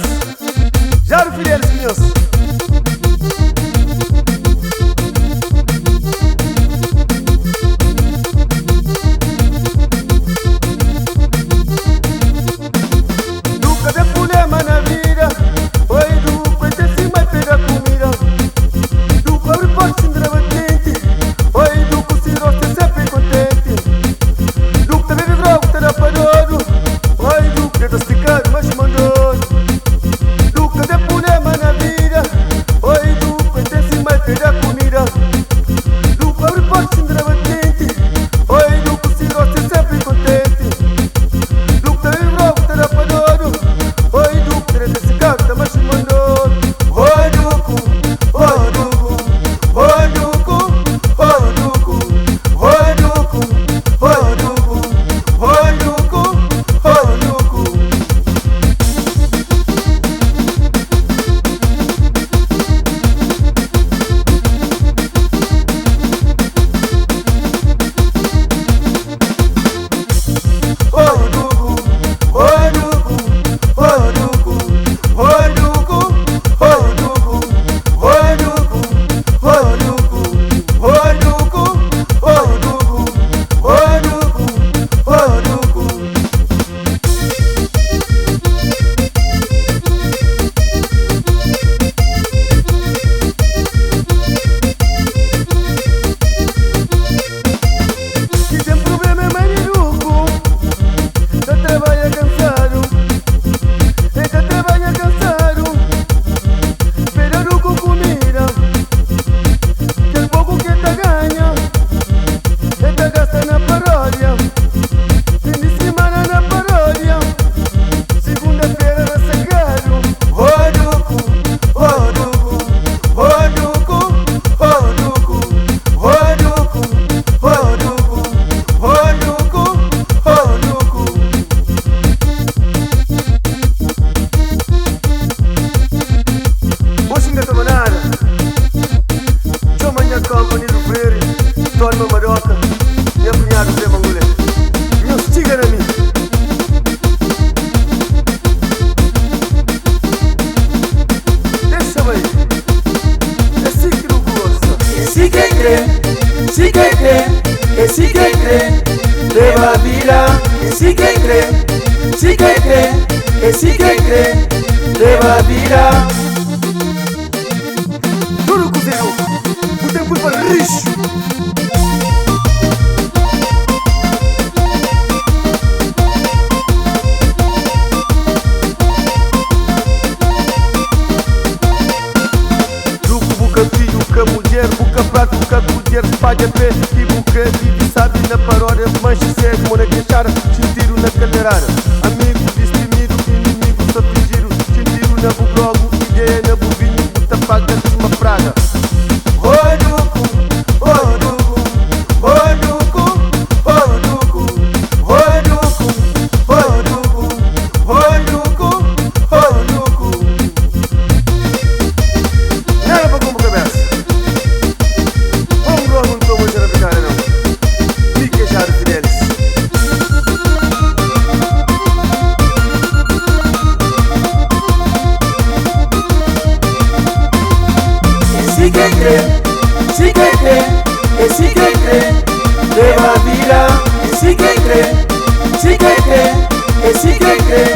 cabeça. Já Fidelis conheço. Nunca tem problema na vida. Oi, nunca tem cima e pega comida. Nunca abre porta sem dramatente. Oi, nunca se rosta sempre contente. Nunca bebe droga, tá na parado. Oi, nunca tenta esticar, mas mandou. Nunca tem problema na vida. Oi, nunca tem cima e pega comida. Nunca abre porta sem dramatente. Oi, nunca se rosta sempre contente. Nunca bebe droga, tá na parado. Oi, nunca tenta esticar, mas mandou. Oi, nunca, oi, nunca, oi, nunca, oi, nunca, oi, nunca, oi, nunca, oi, nunca, oi, nunca. Se tem problema é maniruco, tá trabalha cansado, tá trabalha cansado, esperando com comida, que é pouco que tá ganha, tá gasta na paródia, fim de semana na paródia, segunda-feira vai ser caro. Oi, Duco, oi, Duco, oi, Duco, oi, Duco, oi, Duco, oi, Duco. Oi, Duco, oi, Duco. Hoje ainda estou nada. Estou amanhã com o Bonito Freire. Estou numa maroca. Meu cunhado Zé Mangulé. Meu estiga na mim. Deixa-me aí. É assim que não gosta. Si que cree, si que cree, si que cree, leva a vida. Si que cree, si que cree, si que cree, leva a vida. Tudo cozido. Não tem culpa de lixo. Duco, buca filho, buca mulher, buca prato, buca colher, espalha pé e buca vive, sabe na paródia, mancha cego, mona queixara, tiro na calharara. Amigo destemido, inimigo só fingiro, tiro na buglogo, ideia na bovinho, puta paga uma praga. Oi, Duco, oi, Duco, oi, Duco, oi, Duco, oi, Duco, oi, Duco, oi, Duco, oi, Duco. Nada pra como cabeça. Vamos logo, não estou muito na brincadeira não. Fique já de Fidelis. Si que cree, si que cree, si que cree, leva a vida. Si que cree, si que cree, si que cree,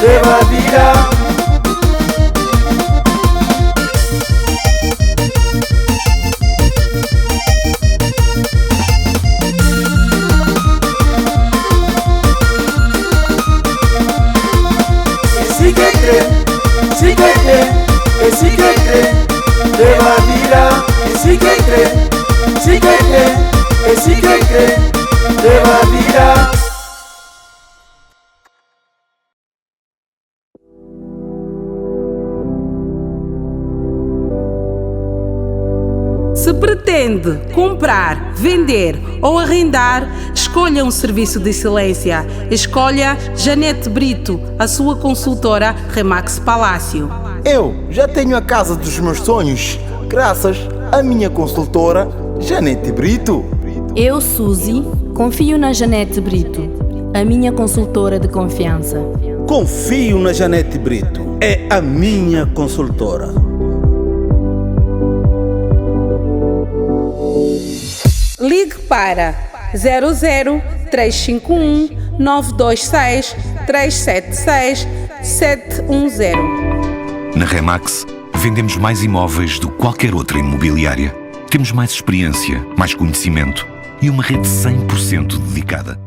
leva a vida. Si que cree, si que cree, si que cree, leva a vida. Si que cree, si que cree, si que cree, leva a vida. Se pretende comprar, vender ou arrendar, escolha um serviço de excelência. Escolha Janete Brito, a sua consultora Remax Palácio. Eu já tenho a casa dos meus sonhos, graças à minha consultora Janete Brito. Eu, Suzy, confio na Janete Brito, a minha consultora de confiança. Confio na Janete Brito. É a minha consultora. Ligue para 00 351 926 376 710. Na Remax, vendemos mais imóveis do que qualquer outra imobiliária. Temos mais experiência, mais conhecimento e uma rede 100% dedicada.